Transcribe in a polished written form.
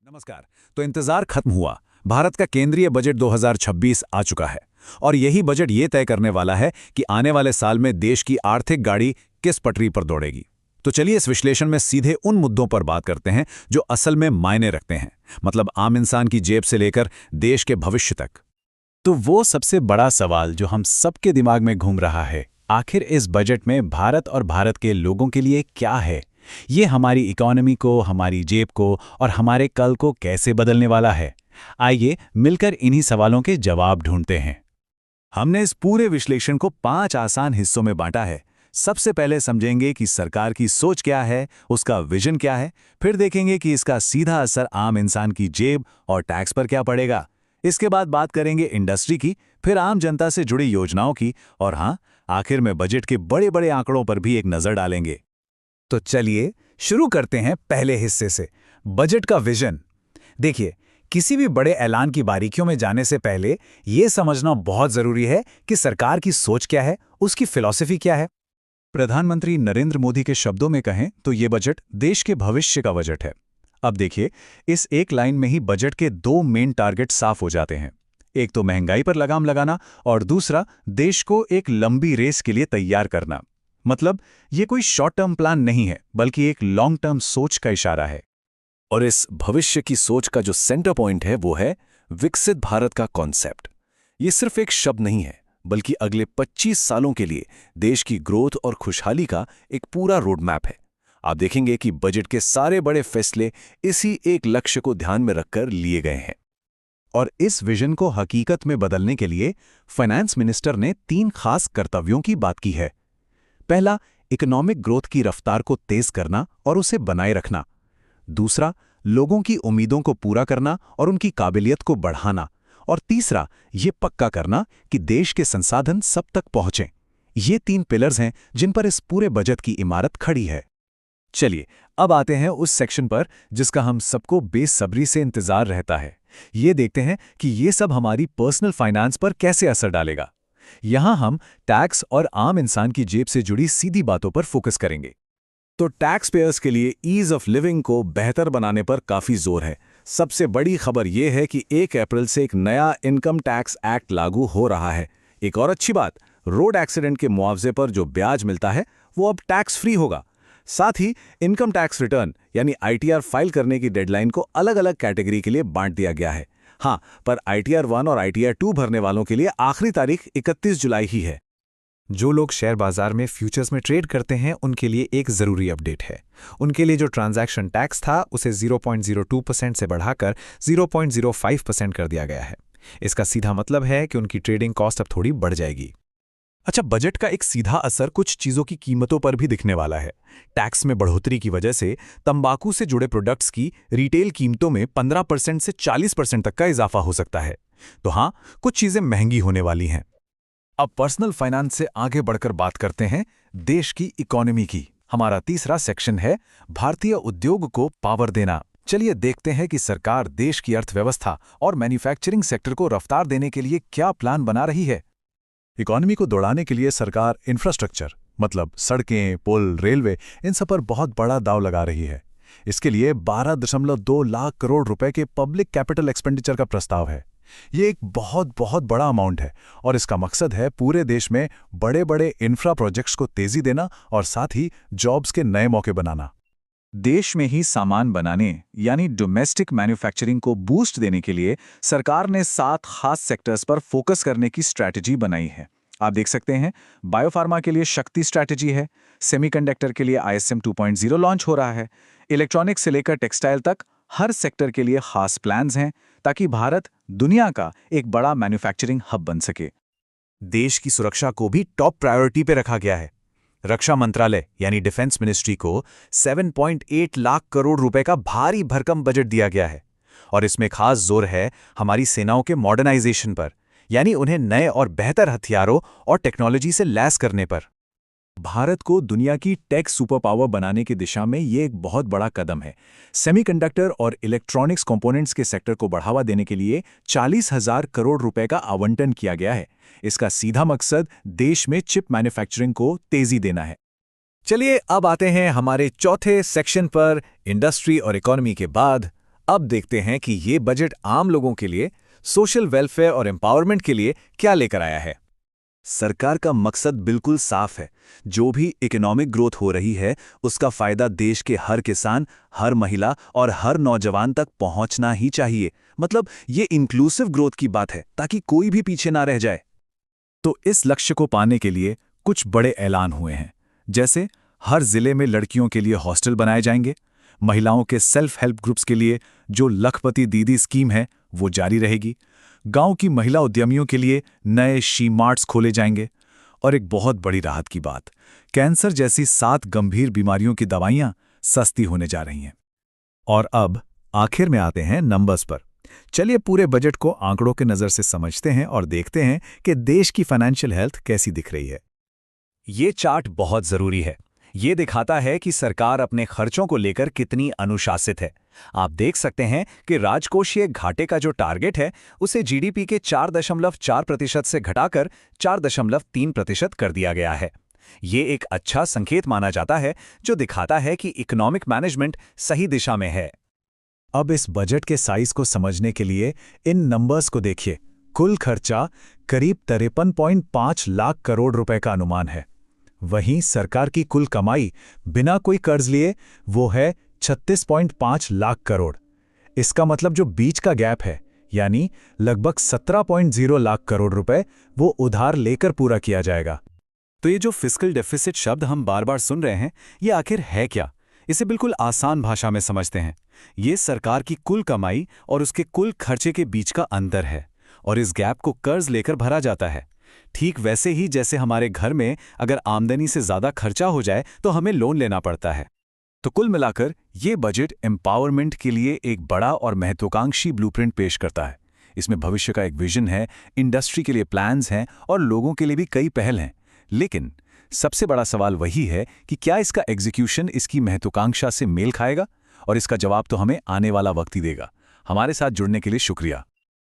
नमस्कार। तो इंतजार खत्म हुआ। भारत का केंद्रीय बजट 2026 आ चुका है और यही बजट ये तय करने वाला है कि आने वाले साल में देश की आर्थिक गाड़ी किस पटरी पर दौड़ेगी। तो चलिए इस विश्लेषण में सीधे उन मुद्दों पर बात करते हैं जो असल में मायने रखते हैं, मतलब आम इंसान की जेब से लेकर देश के भविष्य तक। तो वो सबसे बड़ा सवाल जो हम सबके दिमाग में घूम रहा है, आखिर इस बजट में भारत और भारत के लोगों के लिए क्या है? ये हमारी इकोनॉमी को, हमारी जेब को और हमारे कल को कैसे बदलने वाला है? आइए मिलकर इन्हीं सवालों के जवाब ढूंढते हैं। हमने इस पूरे विश्लेषण को 5 आसान हिस्सों में बांटा है। सबसे पहले समझेंगे कि सरकार की सोच क्या है, उसका विजन क्या है, फिर देखेंगे कि इसका सीधा असर आम इंसान की जेब और टैक्स पर क्या पड़ेगा। इसके बाद बात करेंगे इंडस्ट्री की, फिर आम जनता से जुड़ी योजनाओं की और हाँ, आखिर में बजट के बड़े बड़े आंकड़ों पर भी एक नज़र डालेंगे। तो चलिए शुरू करते हैं पहले हिस्से से, बजट का विजन। देखिए, किसी भी बड़े ऐलान की बारीकियों में जाने से पहले यह समझना बहुत जरूरी है कि सरकार की सोच क्या है, उसकी फिलॉसफी क्या है। प्रधानमंत्री नरेंद्र मोदी के शब्दों में कहें तो ये बजट देश के भविष्य का बजट है। अब देखिए, इस एक लाइन में ही बजट के दो मेन टारगेट साफ हो जाते हैं। एक तो महंगाई पर लगाम लगाना और दूसरा देश को एक लंबी रेस के लिए तैयार करना। मतलब ये कोई शॉर्ट टर्म प्लान नहीं है, बल्कि एक लॉन्ग टर्म सोच का इशारा है। और इस भविष्य की सोच का जो सेंटर पॉइंट है वो है विकसित भारत का कॉन्सेप्ट। ये सिर्फ एक शब्द नहीं है, बल्कि अगले 25 सालों के लिए देश की ग्रोथ और खुशहाली का एक पूरा रोड मैप है। आप देखेंगे कि बजट के सारे बड़े फैसले इसी एक लक्ष्य को ध्यान में रखकर लिए गए हैं। और इस विजन को हकीकत में बदलने के लिए फाइनेंस मिनिस्टर ने 3 खास कर्तव्यों की बात की है। पहला, इकोनॉमिक ग्रोथ की रफ्तार को तेज करना और उसे बनाए रखना। दूसरा, लोगों की उम्मीदों को पूरा करना और उनकी काबिलियत को बढ़ाना। और तीसरा, ये पक्का करना कि देश के संसाधन सब तक पहुंचें। ये 3 पिलर्स हैं जिन पर इस पूरे बजट की इमारत खड़ी है। चलिए अब आते हैं उस सेक्शन पर जिसका हम सबको बेसब्री से इंतजार रहता है। ये देखते हैं कि ये सब हमारी पर्सनल फाइनेंस पर कैसे असर डालेगा। यहां हम टैक्स और आम इंसान की जेब से जुड़ी सीधी बातों पर फोकस करेंगे। तो टैक्स पेयर्स के लिए ईज ऑफ लिविंग को बेहतर बनाने पर काफी जोर है। सबसे बड़ी खबर यह है कि 1 अप्रैल से एक नया इनकम टैक्स एक्ट लागू हो रहा है। एक और अच्छी बात, रोड एक्सीडेंट के मुआवजे पर जो ब्याज मिलता है वो अब टैक्स फ्री होगा। साथ ही इनकम टैक्स रिटर्न यानी आईटीआर फाइल करने की डेडलाइन को अलग अलग कैटेगरी के लिए बांट दिया गया है। हाँ, पर आईटीआर 1 और आईटीआर 2 भरने वालों के लिए आखिरी तारीख 31 जुलाई ही है। जो लोग शेयर बाजार में फ्यूचर्स में ट्रेड करते हैं उनके लिए एक ज़रूरी अपडेट है। उनके लिए जो ट्रांजैक्शन टैक्स था उसे 0.02% से बढ़ाकर 0.05% कर दिया गया है। इसका सीधा मतलब है कि उनकी ट्रेडिंग कॉस्ट अब थोड़ी बढ़ जाएगी। अच्छा, बजट का एक सीधा असर कुछ चीज़ों की कीमतों पर भी दिखने वाला है। टैक्स में बढ़ोतरी की वजह से तंबाकू से जुड़े प्रोडक्ट्स की रिटेल कीमतों में 15% से 40% तक का इजाफा हो सकता है। तो हाँ, कुछ चीज़ें महंगी होने वाली हैं। अब पर्सनल फाइनेंस से आगे बढ़कर बात करते हैं देश की इकोनॉमी की। हमारा तीसरा सेक्शन है भारतीय उद्योग को पावर देना। चलिए देखते हैं कि सरकार देश की अर्थव्यवस्था और मैन्युफैक्चरिंग सेक्टर को रफ्तार देने के लिए क्या प्लान बना रही है। इकोनॉमी को दौड़ाने के लिए सरकार इंफ्रास्ट्रक्चर, मतलब सड़कें, पुल, रेलवे, इन सब पर बहुत बड़ा दांव लगा रही है। इसके लिए 12.2 लाख करोड़ रुपए के पब्लिक कैपिटल एक्सपेंडिचर का प्रस्ताव है। ये एक बहुत बहुत बड़ा अमाउंट है और इसका मकसद है पूरे देश में बड़े बड़े इंफ्रा प्रोजेक्ट्स को तेजी देना और साथ ही जॉब्स के नए मौके बनाना। देश में ही सामान बनाने यानी डोमेस्टिक मैन्युफैक्चरिंग को बूस्ट देने के लिए सरकार ने 7 खास सेक्टर्स पर फोकस करने की स्ट्रैटेजी बनाई है। आप देख सकते हैं, बायोफार्मा के लिए शक्ति स्ट्रैटेजी है, सेमीकंडक्टर के लिए ISM 2.0 लॉन्च हो रहा है, इलेक्ट्रॉनिक्स से लेकर टेक्सटाइल तक हर सेक्टर के लिए खास प्लान्स हैं ताकि भारत दुनिया का एक बड़ा मैन्युफैक्चरिंग हब बन सके। देश की सुरक्षा को भी टॉप प्रायोरिटी पे रखा गया है। रक्षा मंत्रालय यानी डिफेंस मिनिस्ट्री को 7.8 लाख करोड़ रुपए का भारी भरकम बजट दिया गया है और इसमें खास जोर है हमारी सेनाओं के मॉडर्नाइजेशन पर, यानी उन्हें नए और बेहतर हथियारों और टेक्नोलॉजी से लैस करने पर। भारत को दुनिया की टेक सुपर पावर बनाने की दिशा में ये एक बहुत बड़ा कदम है। सेमीकंडक्टर और इलेक्ट्रॉनिक्स कंपोनेंट्स के सेक्टर को बढ़ावा देने के लिए 40,000 करोड़ रुपए का आवंटन किया गया है। इसका सीधा मकसद देश में चिप मैन्युफैक्चरिंग को तेजी देना है। चलिए अब आते हैं हमारे चौथे सेक्शन पर। इंडस्ट्री और इकोनॉमी के बाद अब देखते हैं कि ये बजट आम लोगों के लिए, सोशल वेलफेयर और एम्पावरमेंट के लिए क्या लेकर आया है। सरकार का मकसद बिल्कुल साफ है। जो भी इकोनॉमिक ग्रोथ हो रही है, उसका फायदा देश के हर किसान, हर महिला और हर नौजवान तक पहुंचना ही चाहिए। मतलब ये इंक्लूसिव ग्रोथ की बात है, ताकि कोई भी पीछे ना रह जाए। तो इस लक्ष्य को पाने के लिए कुछ बड़े ऐलान हुए हैं, जैसे हर जिले में लड़कियों के लिए हॉस्टल बनाए जाएंगे, महिलाओं के सेल्फ हेल्प ग्रुप्स के लिए जो लखपति दीदी स्कीम है वो जारी रहेगी, गांव की महिला उद्यमियों के लिए नए शी मार्ट्स खोले जाएंगे, और एक बहुत बड़ी राहत की बात, कैंसर जैसी 7 गंभीर बीमारियों की दवाइयां सस्ती होने जा रही हैं। और अब आखिर में आते हैं नंबर्स पर। चलिए पूरे बजट को आंकड़ों के नज़र से समझते हैं और देखते हैं कि देश की फाइनेंशियल हेल्थ कैसी दिख रही है। ये चार्ट बहुत जरूरी है। ये दिखाता है कि सरकार अपने खर्चों को लेकर कितनी अनुशासित है। आप देख सकते हैं कि राजकोषीय घाटे का जो टारगेट है उसे जीडीपी के 4.4% से घटाकर 4.3% कर दिया गया है। ये एक अच्छा संकेत माना जाता है, जो दिखाता है कि इकोनॉमिक मैनेजमेंट सही दिशा में है। अब इस बजट के साइज को समझने के लिए इन नंबर्स को देखिए। कुल खर्चा करीब 53.5 लाख करोड़ रुपए का अनुमान है। वहीं सरकार की कुल कमाई बिना कोई कर्ज लिए वो है 36.5 लाख करोड़। इसका मतलब जो बीच का गैप है, यानी लगभग 17.0 लाख करोड़ रुपए, वो उधार लेकर पूरा किया जाएगा। तो ये जो फिस्कल डेफिसिट शब्द हम बार बार सुन रहे हैं, ये आखिर है क्या? इसे बिल्कुल आसान भाषा में समझते हैं। ये सरकार की कुल कमाई और उसके कुल खर्चे के बीच का अंतर है, और इस गैप को कर्ज लेकर भरा जाता है। ठीक वैसे ही जैसे हमारे घर में अगर आमदनी से ज्यादा खर्चा हो जाए तो हमें लोन लेना पड़ता है। तो कुल मिलाकर ये बजट एम्पावरमेंट के लिए एक बड़ा और महत्वाकांक्षी ब्लूप्रिंट पेश करता है। इसमें भविष्य का एक विजन है, इंडस्ट्री के लिए प्लान्स हैं और लोगों के लिए भी कई पहल हैं। लेकिन सबसे बड़ा सवाल वही है कि क्या इसका एग्जीक्यूशन इसकी महत्वाकांक्षा से मेल खाएगा? और इसका जवाब तो हमें आने वाला वक्त ही देगा। हमारे साथ जुड़ने के लिए शुक्रिया।